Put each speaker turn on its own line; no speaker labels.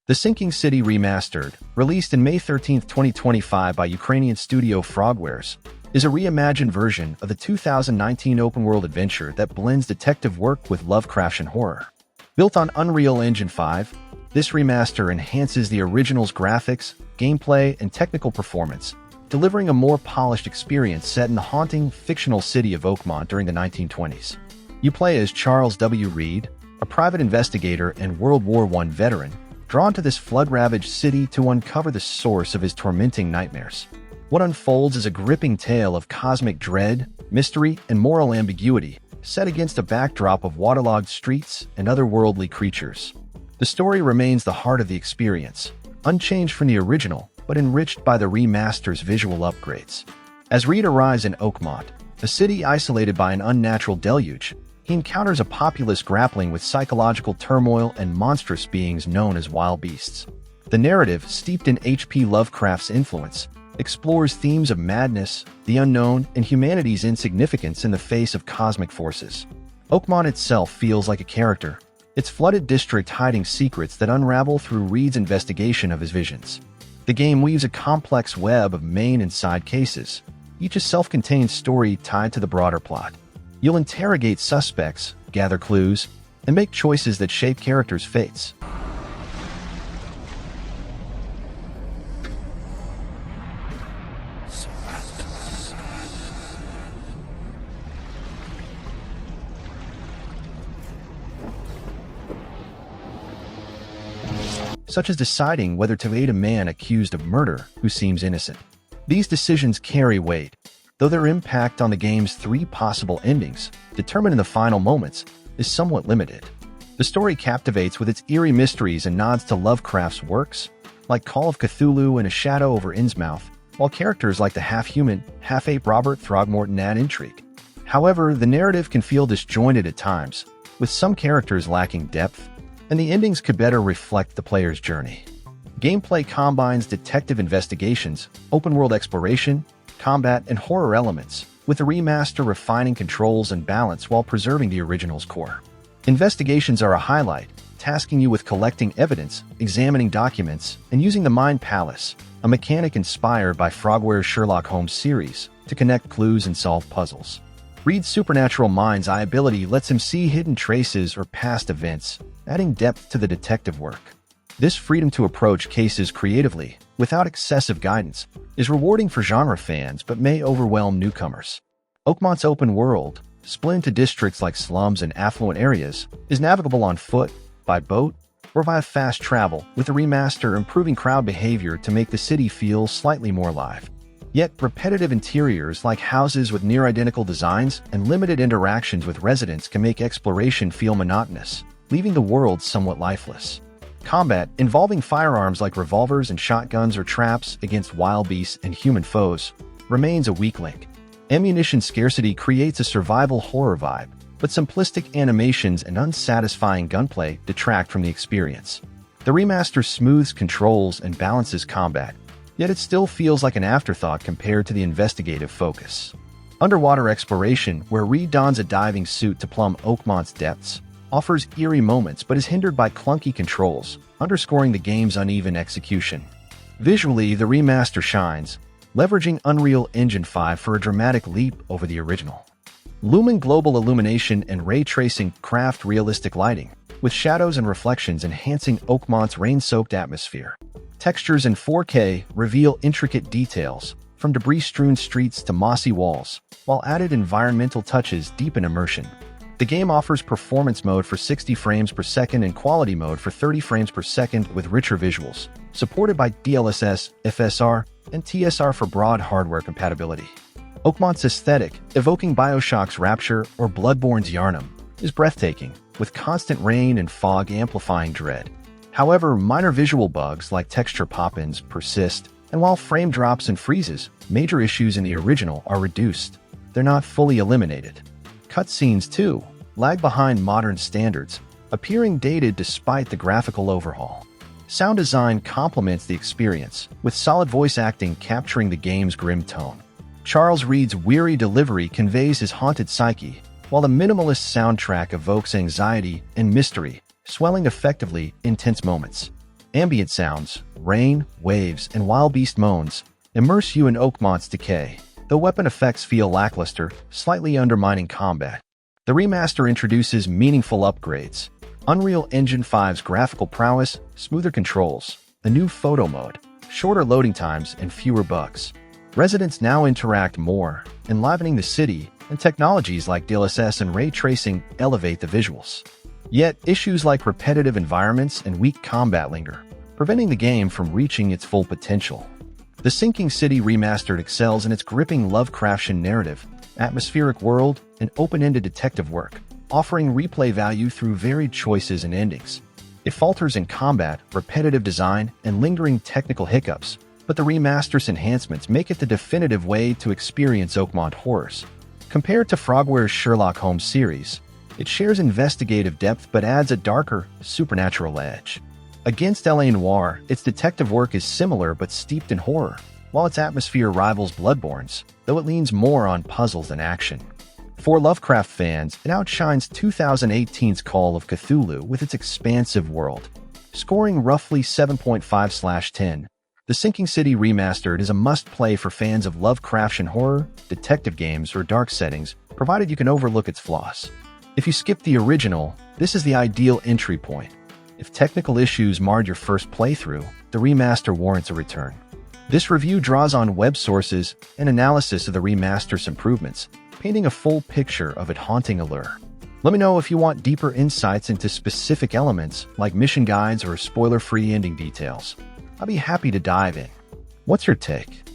The Sinking City Remastered, released in May 13, 2025 by Ukrainian studio Frogwares, is a reimagined version of the 2019 open-world adventure that blends detective work with Lovecraftian horror. Built on Unreal Engine 5, this remaster enhances the original's graphics, gameplay, and technical performance, delivering a more polished experience set in the haunting, fictional city of Oakmont during the 1920s. You play as Charles W. Reed, a private investigator and World War I veteran, drawn to this flood-ravaged city to uncover the source of his tormenting nightmares. What unfolds is a gripping tale of cosmic dread, mystery, and moral ambiguity, set against a backdrop of waterlogged streets and otherworldly creatures. The story remains the heart of the experience, unchanged from the original, but enriched by the remaster's visual upgrades. As Reed arrives in Oakmont, a city isolated by an unnatural deluge, he encounters a populace grappling with psychological turmoil and monstrous beings known as wild beasts. The narrative, steeped in H.P. Lovecraft's influence, explores themes of madness, the unknown, and humanity's insignificance in the face of cosmic forces. Oakmont itself feels like a character, its flooded district hiding secrets that unravel through Reed's investigation of his visions. The game weaves a complex web of main and side cases, each a self-contained story tied to the broader plot. You'll interrogate suspects, gather clues, and make choices that shape characters' fates. Such as deciding whether to aid a man accused of murder who seems innocent. These decisions carry weight, though their impact on the game's 3 possible endings, determined in the final moments, is somewhat limited. The story captivates with its eerie mysteries and nods to Lovecraft's works, like Call of Cthulhu and A Shadow over Innsmouth, while characters like the half-human, half-ape Robert Throgmorton add intrigue. However, the narrative can feel disjointed at times, with some characters lacking depth, and the endings could better reflect the player's journey. Gameplay combines detective investigations, open-world exploration, combat, and horror elements, with the remaster refining controls and balance while preserving the original's core. Investigations are a highlight, tasking you with collecting evidence, examining documents, and using the Mind Palace, a mechanic inspired by Frogware's Sherlock Holmes series, to connect clues and solve puzzles. Reed's supernatural mind's eye ability lets him see hidden traces or past events, adding depth to the detective work. This freedom to approach cases creatively, without excessive guidance, is rewarding for genre fans but may overwhelm newcomers. Oakmont's open world, split into districts like slums and affluent areas, is navigable on foot, by boat, or via fast travel, with the remaster improving crowd behavior to make the city feel slightly more alive. Yet, repetitive interiors like houses with near-identical designs and limited interactions with residents can make exploration feel monotonous, leaving the world somewhat lifeless. Combat, involving firearms like revolvers and shotguns or traps against wild beasts and human foes, remains a weak link. Ammunition scarcity creates a survival horror vibe, but simplistic animations and unsatisfying gunplay detract from the experience. The remaster smooths controls and balances combat, yet it still feels like an afterthought compared to the investigative focus. Underwater exploration, where Reed dons a diving suit to plumb Oakmont's depths, offers eerie moments but is hindered by clunky controls, underscoring the game's uneven execution. Visually, the remaster shines, leveraging Unreal Engine 5 for a dramatic leap over the original. Lumen global illumination and ray tracing craft realistic lighting, with shadows and reflections enhancing Oakmont's rain-soaked atmosphere. Textures in 4K reveal intricate details, from debris-strewn streets to mossy walls, while added environmental touches deepen immersion. The game offers performance mode for 60 frames per second and quality mode for 30 frames per second with richer visuals, supported by DLSS, FSR, and TSR for broad hardware compatibility. Oakmont's aesthetic, evoking BioShock's Rapture or Bloodborne's Yharnam, is breathtaking, with constant rain and fog amplifying dread. However, minor visual bugs like texture pop-ins persist, and while frame drops and freezes, major issues in the original are reduced. They're not fully eliminated. Cutscenes, too, lag behind modern standards, appearing dated despite the graphical overhaul. Sound design complements the experience, with solid voice acting capturing the game's grim tone. Charles Reed's weary delivery conveys his haunted psyche, while the minimalist soundtrack evokes anxiety and mystery, swelling effectively in tense moments. Ambient sounds, rain, waves, and wild beast moans immerse you in Oakmont's decay. The weapon effects feel lackluster, slightly undermining combat. The remaster introduces meaningful upgrades. Unreal Engine 5's graphical prowess, smoother controls, a new photo mode, shorter loading times, and fewer bugs. Residents now interact more, enlivening the city, and technologies like DLSS and ray tracing elevate the visuals. Yet, issues like repetitive environments and weak combat linger, preventing the game from reaching its full potential. The Sinking City Remastered excels in its gripping Lovecraftian narrative, atmospheric world, and open-ended detective work, offering replay value through varied choices and endings. It falters in combat, repetitive design, and lingering technical hiccups, but the remaster's enhancements make it the definitive way to experience Oakmont horrors. Compared to Frogware's Sherlock Holmes series, it shares investigative depth but adds a darker, supernatural edge. Against L.A. Noire, its detective work is similar but steeped in horror, while its atmosphere rivals Bloodborne's, though it leans more on puzzles than action. For Lovecraft fans, it outshines 2018's Call of Cthulhu with its expansive world. Scoring roughly 7.5/10, The Sinking City Remastered is a must-play for fans of Lovecraftian horror, detective games, or dark settings, provided you can overlook its flaws. If you skip the original, this is the ideal entry point. If technical issues marred your first playthrough, the remaster warrants a return. This review draws on web sources and analysis of the remaster's improvements, painting a full picture of its haunting allure. Let me know if you want deeper insights into specific elements like mission guides or spoiler-free ending details. I'll be happy to dive in. What's your take?